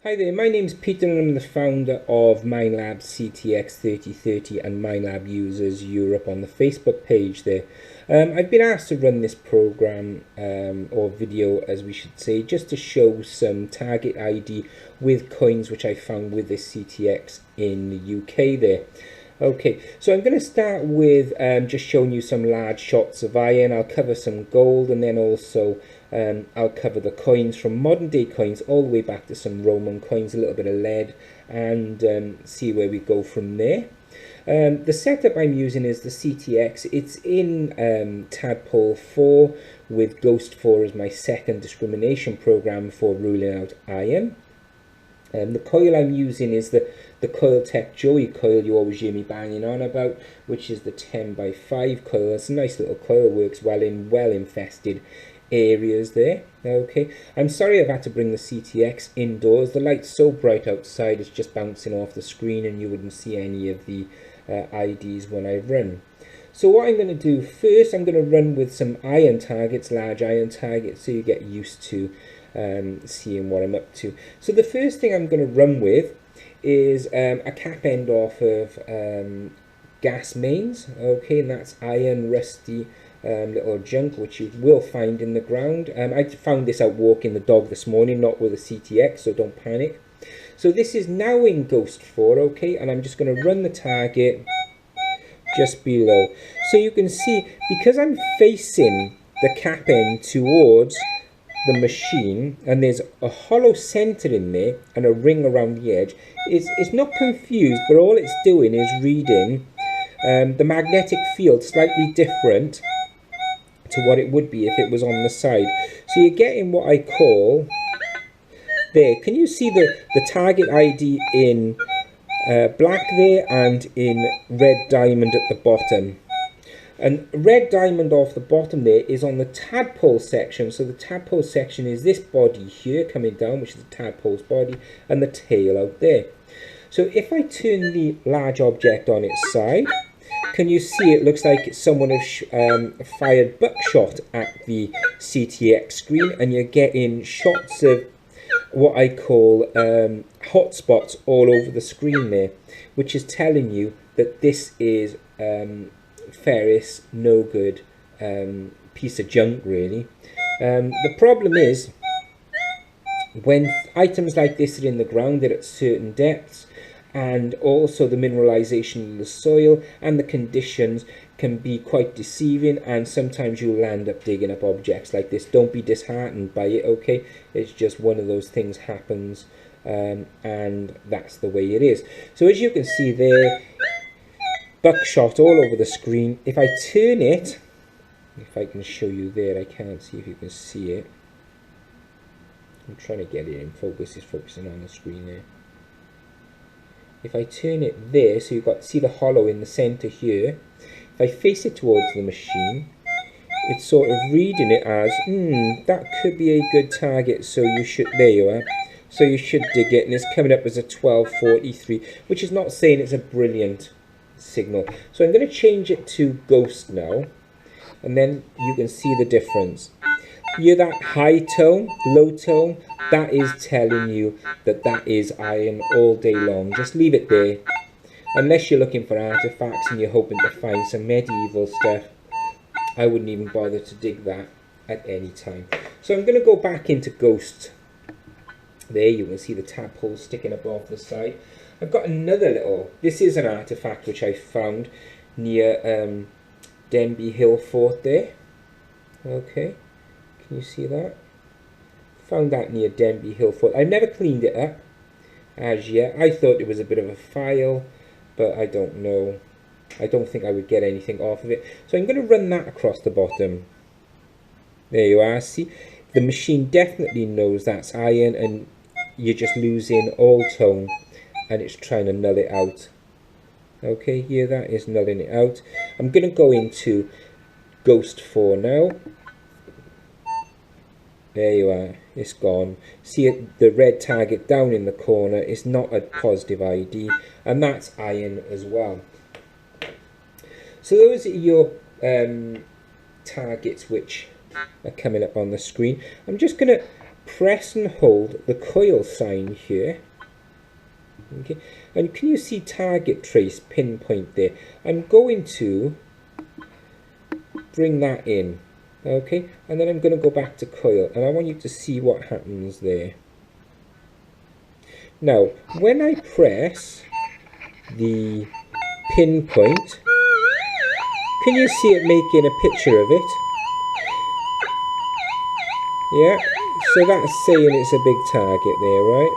Hi there, my name's Peter and I'm the founder of Minelab CTX 3030 and Minelab Users Europe on the Facebook page there. I've been asked to run this program or video as we should say, just to show some target ID with coins which I found with this CTX in the UK there. Okay, so I'm going to start with just showing you some large shots of iron. I'll cover some gold and then also I'll cover the coins from modern day coins all the way back to some Roman coins, a little bit of lead, and see where we go from there. The setup I'm using is the CTX. It's in Tadpole 4 with Ghost 4 as my second discrimination program for ruling out iron. The coil I'm using is the Coiltech Joey coil you always hear me banging on about, which is the 10x5 coil. It's a nice little coil, works well in infested areas there. Okay, I'm sorry I've had to bring the CTX indoors. The light's so bright outside it's just bouncing off the screen and you wouldn't see any of the IDs when I run. So what I'm going to do first, I'm going to run with some iron targets, large iron targets, so you get used to seeing what I'm up to. So the first thing I'm going to run with is a cap end off of gas mains, okay, and that's iron rusty little junk which you will find in the ground. I found this out walking the dog this morning, not with a CTX, so don't panic. So this is now in Ghost 4, okay, and I'm just going to run the target just below. So you can see, because I'm facing the cap end towards the machine and there's a hollow center in there and a ring around the edge, it's not confused, but all it's doing is reading the magnetic field slightly different to what it would be if it was on the side. So you're getting what I call there. Can you see the target ID in black there and in red diamond at the bottom? And red diamond off the bottom there is on the tadpole section. So the tadpole section is this body here coming down, which is the tadpole's body, and the tail out there. So if I turn the large object on its side, can you see it looks like someone has fired buckshot at the CTX screen, and you're getting shots of what I call hotspots all over the screen there, which is telling you that this is ferrous, no good, piece of junk really. The problem is when items like this are in the ground, they're at certain depths, and also the mineralization of the soil and the conditions can be quite deceiving, and sometimes you'll end up digging up objects like this. Don't be disheartened by it, okay? It's just one of those things happens, and that's the way it is. So as you can see there, buckshot all over the screen. If I turn it, if I can show you there, I can't see if you can see it. I'm trying to get it in focus. It's focusing on the screen there. If I turn it there, so you've got, see the hollow in the center here. If I face it towards the machine, it's sort of reading it as, that could be a good target, so you should, there you are. So you should dig it, and it's coming up as a 1243, which is not saying it's a brilliant signal. So I'm going to change it to Ghost now, and then you can see the difference. You hear that high tone, low tone? That is telling you that that is iron all day long. Just leave it there. Unless you're looking for artifacts and you're hoping to find some medieval stuff, I wouldn't even bother to dig that at any time. So I'm going to go back into Ghost. There you can see the tadpole sticking above the side. I've got another little, this is an artifact which I found near Denby Hill Fort there. Okay, can you see that? Found that near Denby Hill Fort. I've never cleaned it up as yet. I thought it was a bit of a file, but I don't know. I don't think I would get anything off of it. So I'm going to run that across the bottom. There you are. See, the machine definitely knows that's iron, and you're just losing all tone, and it's trying to null it out. Okay, here that is nulling it out. I'm going to go into Ghost 4 now. There you are, it's gone. See it, the red target down in the corner is not a positive ID, and that's iron as well. So those are your targets which are coming up on the screen. I'm just going to press and hold the coil sign here. Okay, and can you see target trace pinpoint there? I'm going to bring that in, okay, and then I'm going to go back to coil, and I want you to see what happens there. Now, when I press the pinpoint, can you see it making a picture of it? Yeah, so that's saying it's a big target there, right?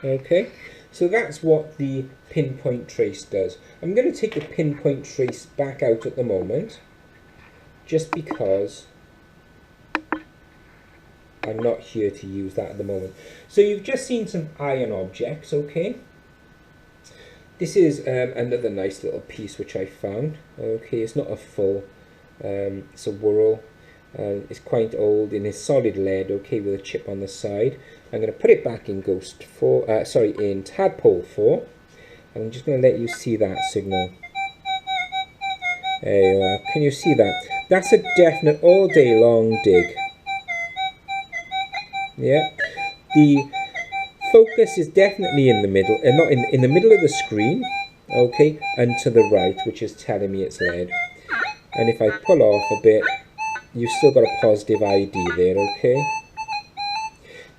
Okay, so that's what the pinpoint trace does. I'm going to take the pinpoint trace back out at the moment, just because I'm not here to use that at the moment. So you've just seen some iron objects, okay? This is another nice little piece which I found. Okay, it's not a full, it's a whorl. It's quite old and it's solid lead, okay, with a chip on the side. I'm going to put it back in in Tadpole 4, and I'm just going to let you see that signal. There you are. Can you see that? That's a definite all day long dig. Yeah, the focus is definitely in the middle, and not in the middle of the screen, okay, and to the right, which is telling me it's lead. And if I pull off a bit, you've still got a positive ID there, okay?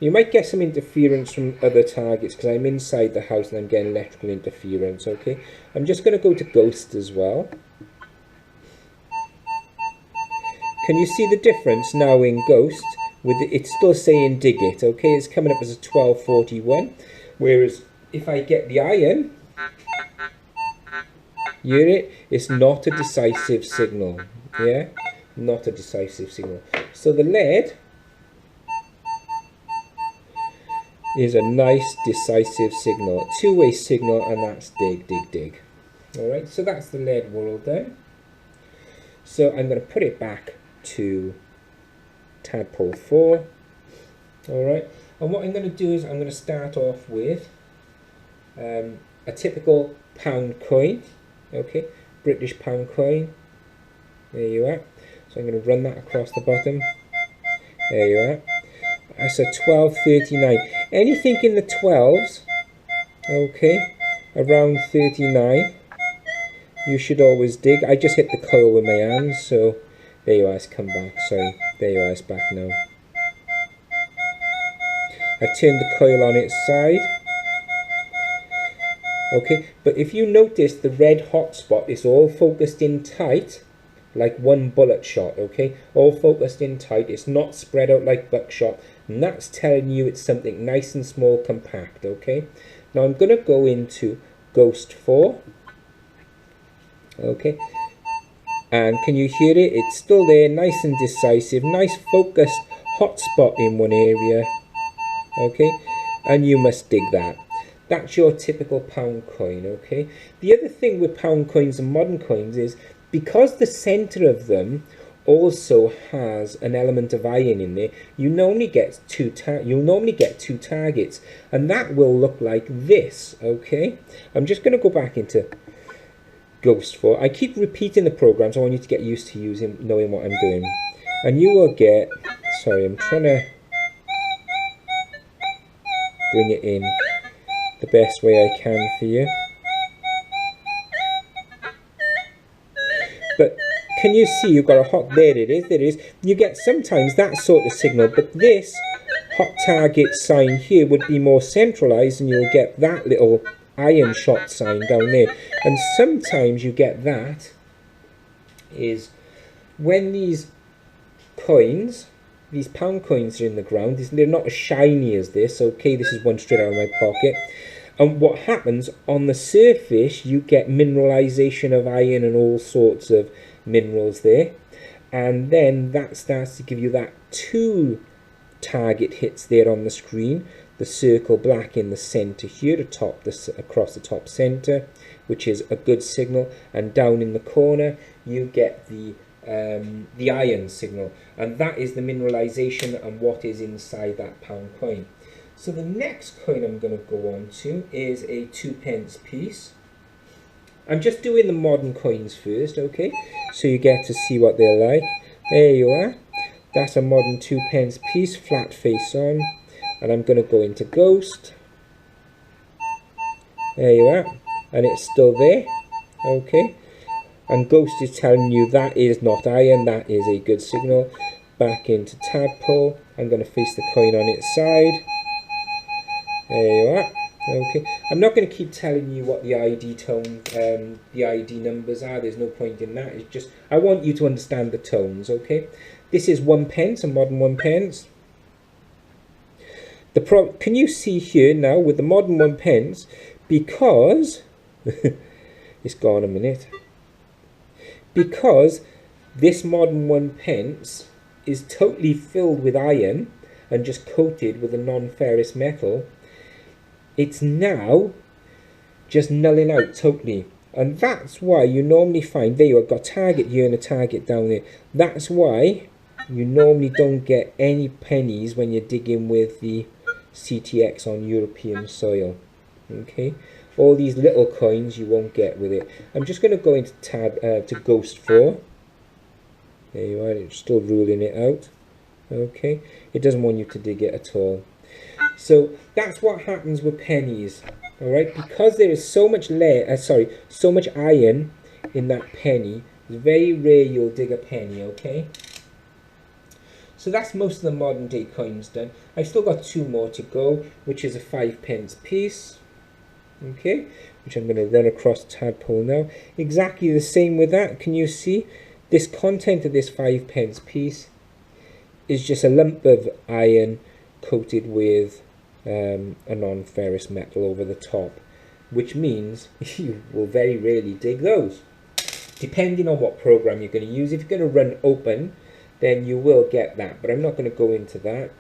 You might get some interference from other targets because I'm inside the house and I'm getting electrical interference, okay? I'm just going to go to Ghost as well. Can you see the difference now in Ghost? It's still saying dig it, okay? It's coming up as a 1241. Whereas if I get the iron, you hear it? It's not a decisive signal, yeah? Not a decisive signal. So the lead is a nice decisive signal, two-way signal, and that's dig, dig, dig. Alright, so that's the lead world then. So I'm going to put it back to Tadpole 4. Alright, and what I'm going to do is I'm going to start off with a typical pound coin, okay, British pound coin. There you are. So I'm going to run that across the bottom. There you are. That's a 1239. Anything in the 12s, okay, around 39, you should always dig. I just hit the coil with my hands, so there you are, it's come back. Sorry, there you are, it's back now. I've turned the coil on its side. Okay, but if you notice the red hot spot is all focused in tight, like one bullet shot, okay? All focused in tight, it's not spread out like buckshot, and that's telling you it's something nice and small, compact, okay? Now I'm going to go into Ghost 4, okay? And can you hear it? It's still there, nice and decisive, nice focused hot spot in one area, okay? And you must dig that. That's your typical pound coin, okay? The other thing with pound coins and modern coins is because the center of them also has an element of iron in there, you'll normally get two targets, and that will look like this, okay? I'm just going to go back into Ghost 4. I keep repeating the programs. I want you to get used to knowing what I'm doing. And you will get, sorry, I'm trying to bring it in the best way I can for you. But can you see you've got a hot, there it is. You get sometimes that sort of signal, but this hot target sign here would be more centralized, and you'll get that little iron shot sign down there. And sometimes you get that is when these coins, these pound coins are in the ground, they're not as shiny as this, okay? This is one straight out of my pocket. And what happens on the surface, you get mineralization of iron and all sorts of minerals there. And then that starts to give you that two target hits there on the screen. The circle black in the center here, across the top center, which is a good signal. And down in the corner, you get the iron signal. And that is the mineralization and what is inside that pound coin. So the next coin I'm going to go on to is a 2p piece. I'm just doing the modern coins first, okay? So you get to see what they're like. There you are. That's a modern 2p piece, flat face on. And I'm going to go into Ghost. There you are. And it's still there. Okay. And Ghost is telling you that is not iron, that is a good signal. Back into Tadpole. I'm going to face the coin on its side. There you are. Okay. I'm not going to keep telling you what the ID tone, the ID numbers are. There's no point in that. It's just I want you to understand the tones. Okay. This is 1p, a modern 1p. Can you see here now with the modern 1p, because it's gone a minute. Because this modern 1p is totally filled with iron and just coated with a non-ferrous metal, it's now just nulling out totally. And that's why you normally find, there you've got a target here and a target down there. That's why you normally don't get any pennies when you're digging with the CTX on European soil. Okay, all these little coins you won't get with it. I'm just going to go into to Ghost 4. There you are, it's still ruling it out. Okay, it doesn't want you to dig it at all. So that's what happens with pennies. All right, because there is so much so much iron in that penny, it's very rare you'll dig a penny. Okay. So that's most of the modern day coins done. I've still got 2 more to go, which is a 5p piece. Okay, which I'm going to run across Tadpole now. Exactly the same with that. Can you see? This content of this 5p piece is just a lump of iron coated with a non-ferrous metal over the top, which means you will very rarely dig those. Depending on what program you're going to use. If you're going to run open, then you will get that, but I'm not going to go into that.